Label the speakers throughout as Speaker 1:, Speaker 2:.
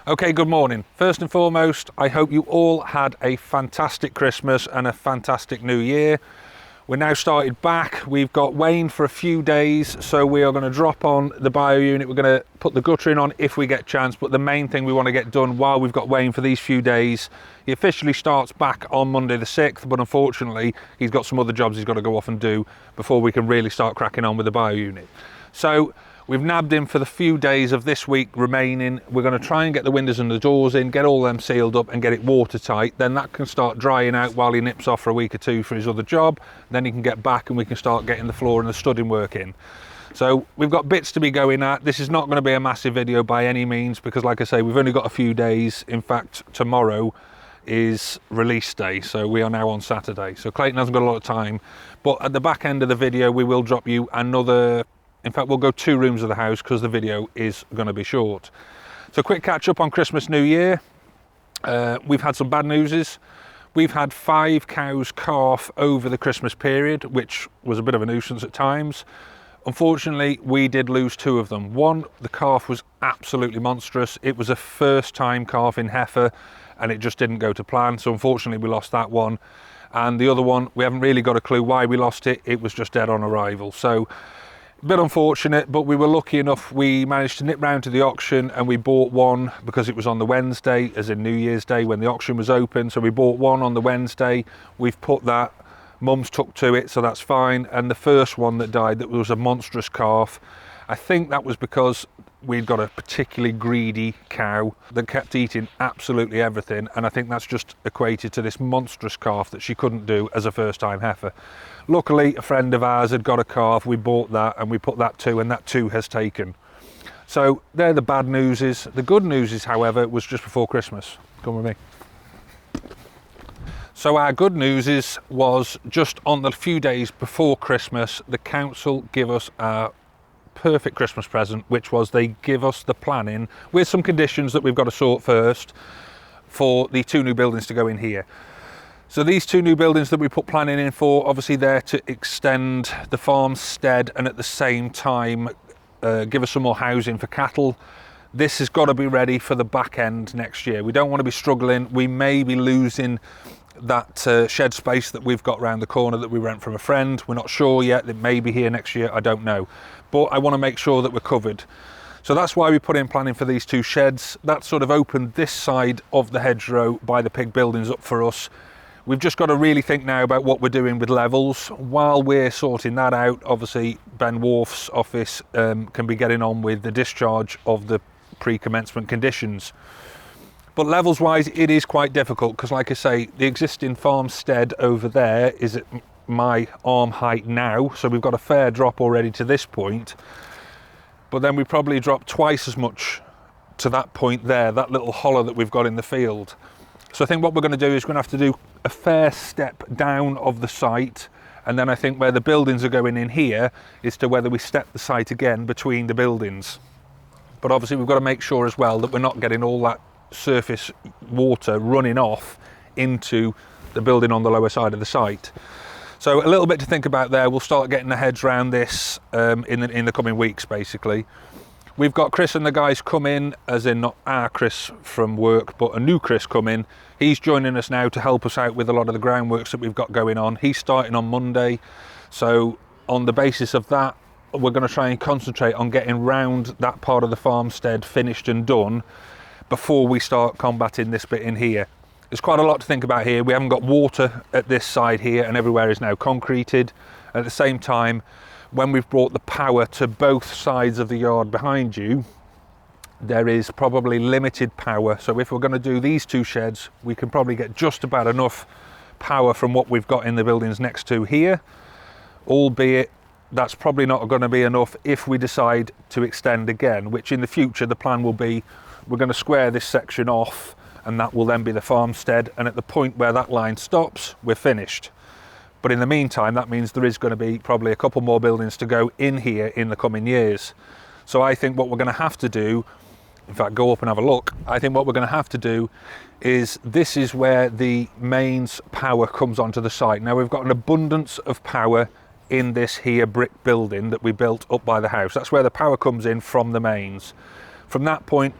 Speaker 1: Okay, good morning. First and foremost, I hope you all had a fantastic Christmas and a fantastic New Year. We're now started back. We've got Wayne for a few days, so we are going to drop on the bio unit. We're going to put the guttering on if we get a chance, but the main thing we want to get done while we've got Wayne for these few days, he officially starts back on Monday the 6th, but unfortunately he's got some other jobs he's got to go off and do before we can really start cracking on with the bio unit. So we've nabbed him for the few days of this week remaining. We're going to try and get the windows and the doors in, get all them sealed up and get it watertight. Then that can start drying out while he nips off for a week or two for his other job. Then he can get back and we can start getting the floor and the studding work in. So we've got bits to be going at. This is not going to be a massive video by any means because, like I say, we've only got a few days. In fact, tomorrow is release day, so we are now on Saturday. So Clayton hasn't got a lot of time. But at the back end of the video, we will drop you another... In fact, we'll go 2 rooms of the house because the video is going to be short. So quick catch up on Christmas, New Year. We've had some bad newses. We've had 5 cows calf over the Christmas period, which was a bit of a nuisance at times. Unfortunately, we did lose 2 of them. One, the calf was absolutely monstrous. It was a first time calf in heifer and it just didn't go to plan. So unfortunately, we lost that one. And the other one, we haven't really got a clue why we lost it. It was just dead on arrival. So a bit unfortunate, but we were lucky enough. We managed to nip round to the auction and we bought one because it was on the Wednesday, as in New Year's Day when the auction was open. So we bought one on the Wednesday. We've put that. Mum's took to it, so that's fine. And the first one that died, that was a monstrous calf. I think that was because we'd got a particularly greedy cow that kept eating absolutely everything, and I think that's just equated to this monstrous calf that she couldn't do as a first-time heifer. Luckily, a friend of ours had got a calf. We bought that and we put that too, and that too has taken. So they're the bad newses. The good news, however, was just before Christmas. Come with me. So our good news was just on the few days before Christmas, the council give us our perfect Christmas present, which was they give us the planning with some conditions that we've got to sort first for the 2 new buildings to go in here. So these 2 new buildings that we put planning in for, obviously there to extend the farmstead and at the same time give us some more housing for cattle. This has got to be ready for the back end next year. We don't want to be struggling. We may be losing that shed space that we've got around the corner that we rent from a friend. We're not sure yet. It may be here next year, I don't know, but I want to make sure that we're covered. So that's why we put in planning for these 2 sheds. That sort of opened this side of the hedgerow by the pig buildings up for us. We've just got to really think now about what we're doing with levels. While we're sorting that out, obviously Ben Wharf's office can be getting on with the discharge of the pre-commencement conditions. But levels wise, it is quite difficult because, like I say, the existing farmstead over there is at my arm height now. So we've got a fair drop already to this point. But then we probably drop twice as much to that point there, that little hollow that we've got in the field. So I think what we're going to do is we're going to have to do a fair step down of the site. And then I think where the buildings are going in here is to whether we step the site again between the buildings. But obviously we've got to make sure as well that we're not getting all that surface water running off into the building on the lower side of the site. So a little bit to think about there. We'll start getting the heads around this in the coming weeks, basically. We've got Chris and the guys come in, as in not our Chris from work, but a new Chris come in. He's joining us now to help us out with a lot of the groundworks that we've got going on. He's starting on Monday. So on the basis of that, we're going to try and concentrate on getting round that part of the farmstead finished and done before we start combating this bit in here. There's quite a lot to think about here. We haven't got water at this side here and everywhere is now concreted. At the same time, when we've brought the power to both sides of the yard behind you, there is probably limited power. So if we're going to do these 2 sheds, we can probably get just about enough power from what we've got in the buildings next to here, albeit that's probably not going to be enough if we decide to extend again, which in the future the plan will be we're going to square this section off and that will then be the farmstead, and at the point where that line stops, we're finished. But in the meantime, that means there is going to be probably a couple more buildings to go in here in the coming years. So I think what we're going to have to do, in fact, go up and have a look. I think what we're going to have to do is, this is where the mains power comes onto the site. Now we've got an abundance of power in this here brick building that we built up by the house. That's where the power comes in from the mains. From that point,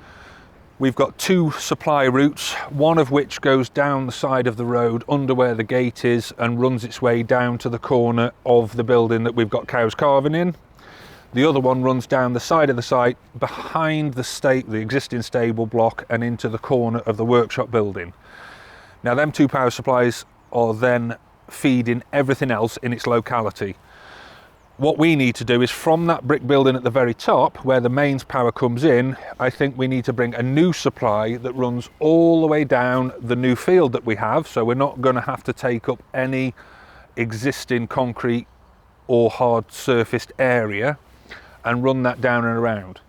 Speaker 1: We've got 2 supply routes, one of which goes down the side of the road under where the gate is and runs its way down to the corner of the building that we've got cows calving in. The other one runs down the side of the site behind the existing stable block and into the corner of the workshop building. Now them 2 power supplies are then feeding everything else in its locality. What we need to do is from that brick building at the very top where the mains power comes in, I think we need to bring a new supply that runs all the way down the new field that we have, so we're not going to have to take up any existing concrete or hard surfaced area and run that down and around.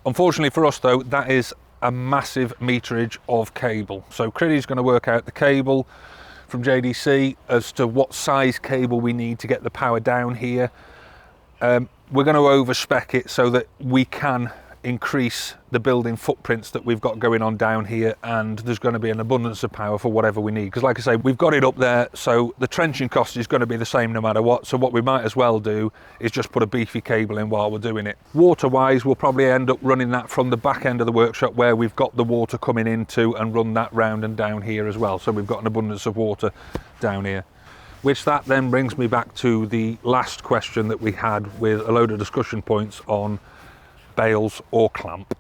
Speaker 1: Unfortunately for us though, that is a massive meterage of cable. So Criddy's going to work out the cable from JDC as to what size cable we need to get the power down here. We're going to overspec it so that we can increase the building footprints that we've got going on down here, and there's going to be an abundance of power for whatever we need, because like I say, we've got it up there, so the trenching cost is going to be the same no matter what. So what we might as well do is just put a beefy cable in while we're doing it. Water wise, we'll probably end up running that from the back end of the workshop where we've got the water coming into, and run that round and down here as well, so we've got an abundance of water down here. Which that then brings me back to the last question that we had with a load of discussion points on bales or clamp.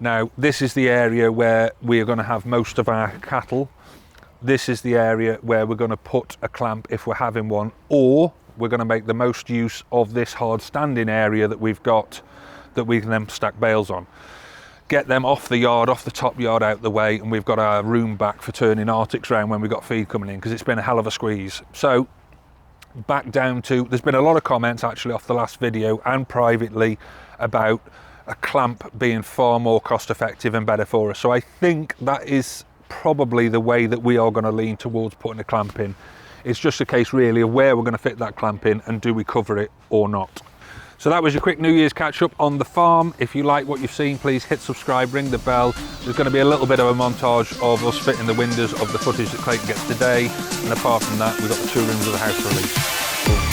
Speaker 1: Now this is the area where we are going to have most of our cattle. This is the area where we're going to put a clamp if we're having one, or we're going to make the most use of this hard standing area that we've got that we can then stack bales on. Get them off the yard, off the top yard out the way, and we've got our room back for turning Arctics round when we've got feed coming in, because it's been a hell of a squeeze. So back down to, there's been a lot of comments actually off the last video and privately about a clamp being far more cost effective and better for us. So I think that is probably the way that we are going to lean towards putting a clamp in. It's just a case really of where we're going to fit that clamp in and do we cover it or not. So that was your quick New Year's catch up on the farm. If you like what you've seen, please hit subscribe, ring the bell. There's going to be a little bit of a montage of us fitting the windows of the footage that Clayton gets today. And apart from that, we've got the 2 rooms of the house release. Cool.